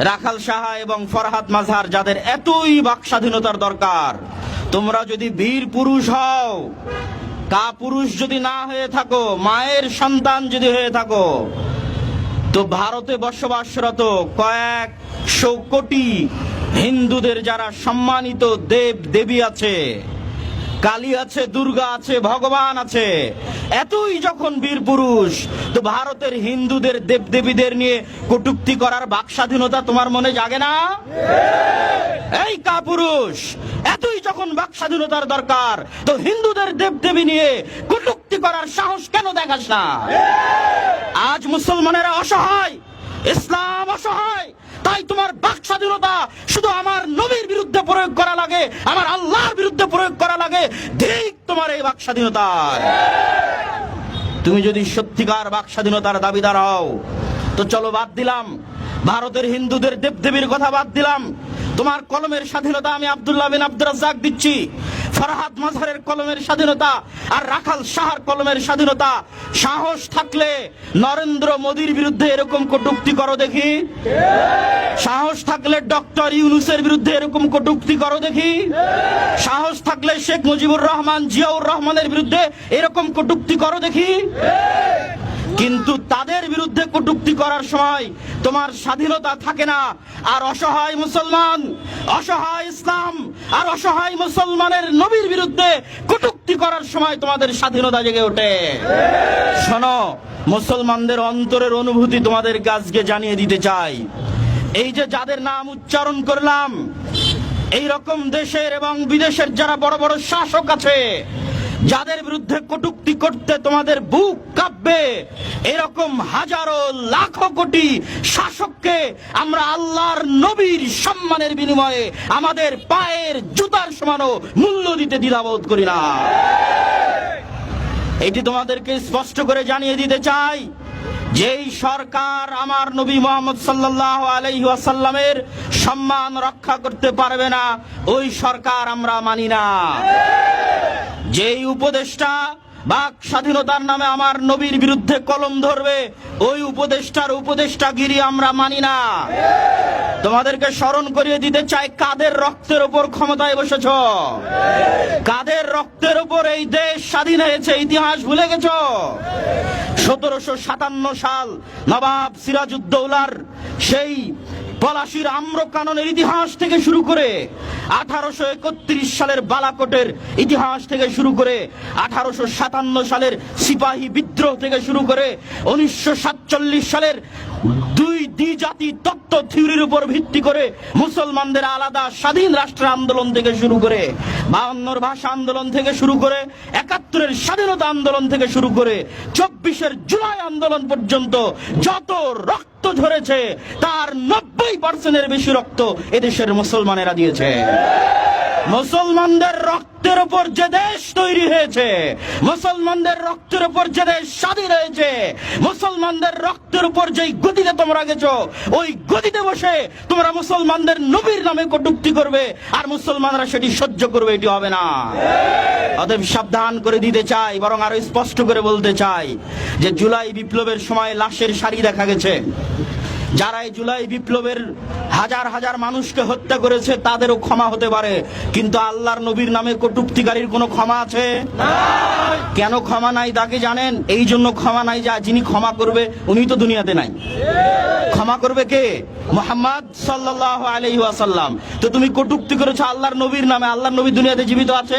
রাখাল সাহা এবং ফরহাদ মাঝহার, যাদের এতই বাক স্বাধীনতার দরকার, তোমরা যদি বীর পুরুষ হও, কাপুরুষ যদি না হয়ে থাকো, মায়ের সন্তান যদি হয়ে থাকো, তো ভারতে বসবাসরত কয়েকশো কোটি হিন্দুদের যারা সম্মানিত দেব দেবী আছে, কালী আছে, দুর্গা আছে, ভগবান আছে, এতই যখন বীর পুরুষ, তো ভারতের হিন্দুদের দেব দেবীদের নিয়ে কটূক্তি করার বাক স্বাধীনতা তোমার মনে জাগে না? এই কাপুরুষ, এতই যখন বাক স্বাধীনতার দরকার, তো হিন্দুদের দেব দেবী নিয়ে কটূক্তি করার সাহস কেন দেখাস না? আজ মুসলমানেরা অসহায়, ইসলাম অসহায়, তাই তোমার বাক স্বাধীনতা শুধু আমার নবীর বিরুদ্ধে প্রয়োগ করা লাগে, আমার আল্লাহর বিরুদ্ধে প্রয়োগ করা লাগে। ঠিক তোমার এই বাক স্বাধীনতা। তুমি যদি সত্যিকার বাক স্বাধীনতার দাবিদার হও, তো চলো বাদ দিলাম ভারতের হিন্দুদের দেবদেবীর কথা, বাদ দিলাম। তোমার কলমের স্বাধীনতা আমি আব্দুল্লাহ বিন আব্দুর রাজ্জাক দিচ্ছি, ফরহাদ মাঝহারের কলমের স্বাধীনতা আর রাখাল সাহার কলমের স্বাধীনতা। সাহস থাকলে নরেন্দ্র মোদীর বিরুদ্ধে এরকম কটূক্তি করো দেখি। সাহস থাকলে ডক্টর ইউনূসের বিরুদ্ধে এরকম কটূক্তি করো দেখি। সাহস থাকলে শেখ মুজিবুর রহমান, জিয়াউর রহমানের বিরুদ্ধে এরকম কটূক্তি করো দেখি। কিন্তু তাদের বিরুদ্ধে কটূক্তি করার সময় তোমার স্বাধীনতা থাকে না। আর অসহায় মুসলমান, অসহায় ইসলাম আর অসহায় মুসলমানের নবীর বিরুদ্ধে কটূক্তি করার সময় তোমাদের স্বাধীনতা জেগে ওঠে। শোনো, মুসলমানদের অন্তরের অনুভূতি তোমাদের আজকে জানিয়ে দিতে চাই। এই যে যাদের নাম উচ্চারণ করলাম, এই রকম দেশের এবং বিদেশের যারা বড় বড় শাসক আছে, যাদের বিরুদ্ধে কটূক্তি করতে তোমাদের বুক কাঁপবে, এরকম হাজারো লাখো কোটি শাসককে আমরা আল্লাহর নবীর সম্মানের বিনিময়ে আমাদের পায়ের জুতার সমানও মূল্য দিতে দ্বিধাবোধ করি না। এটি তোমাদেরকে স্পষ্ট করে জানিয়ে দিতে চাই, যেই সরকার আমার নবী মুহাম্মদ সাল্লাল্লাহু আলাইহি ওয়াসাল্লামের সম্মান রক্ষা করতে পারবে না, ওই সরকার আমরা মানি না। যেই উপদেষ্টা বাক স্বাধীনতার নামে আমার নবীর বিরুদ্ধে কলম ধরবে, ওই উপদেষ্টার উপদেষ্টাগিরি আমরা মানি না। তোমাদেরকে স্মরণ করিয়ে দিতে চাই, কাদের রক্তের উপর ক্ষমতায় বসেছ, কাদের রক্তের উপর এই দেশ স্বাধীন হয়েছে, ইতিহাস ভুলে গেছ? 1757 সাল নবাব সিরাজউদ্দৌলার সেই পলাশির আম্রকাননের ইতিহাস থেকে শুরু করে 1831 সালের বালাকোটের ইতিহাস থেকে শুরু করে 1857 সালের সিপাহী বিদ্রোহ থেকে শুরু করে 1947 সালের দুই দ্বিজাতি তত্ত্ব থিওরির উপর ভিত্তি করে মুসলমানদের আলাদা স্বাধীন রাষ্ট্র আন্দোলন থেকে শুরু করে 52 ভাষা আন্দোলন থেকে শুরু করে 71 স্বাধীনতা আন্দোলন থেকে শুরু করে 24 জুলাই আন্দোলন পর্যন্ত যত রক্ত ঝরেছে তার 90% বেশি রক্ত এদেশের মুসলমানেরা দিয়েছে। মুসলমানদের রক্তের উপর যে দেশ তৈরি হয়েছে, মুসলমানদের রক্তের উপর যে দেশ স্বাধীন হয়েছে, মুসলমানদের রক্তের উপর যেই গতিতে তোমরা গেছো, ওই গতিতে বসে তোমরা মুসলমানদের নবীর নামে কটূক্তি করবে আর মুসলমানরা সেটি সহ্য করবে, এটি হবে না। অতএব সাবধান করে দিতে চাই, বরং আরো স্পষ্ট করে বলতে চাই যে জুলাই বিপ্লবের সময় লাশের সারি দেখা গেছে। যারা এই জুলাই বিপ্লবের হাজার হাজার মানুষকে হত্যা করেছে তাদেরও ক্ষমা হতে পারে, কিন্তু আল্লাহর নবীর নামে কটূক্তিকারীর কোনো ক্ষমা আছে? কেন ক্ষমা নাই তাকে জানেন? এই জন্য ক্ষমা নাই যে যিনি ক্ষমা করবে উনি তো দুনিয়াতে নাই। ক্ষমা করবে কে? মুহাম্মদ সাল্লাল্লাহু আলাইহি ওয়াসাল্লাম। তো তুমি কটূক্তি করেছো আল্লাহর নবীর নামে, আল্লাহর নবী দুনিয়াতে জীবিত আছে?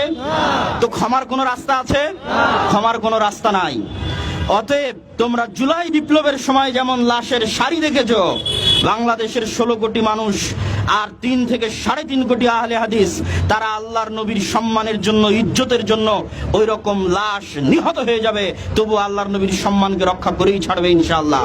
তো ক্ষমার কোনো রাস্তা আছে? ক্ষমার কোনো রাস্তা নাই। অতএব তোমরা জুলাই বিপ্লবের সময় যেমন লাশের সারি দেখেছো, বাংলাদেশের 16 কোটি মানুষ আর 3 থেকে 3.5 কোটি আহলে হাদিস, তারা আল্লাহর নবীর সম্মানের জন্য, ইজ্জতের জন্য ওই রকম লাশ নিহত হয়ে যাবে, তবু আল্লাহর নবীর সম্মানকে রক্ষা করেই ছাড়বে ইনশাআল্লাহ।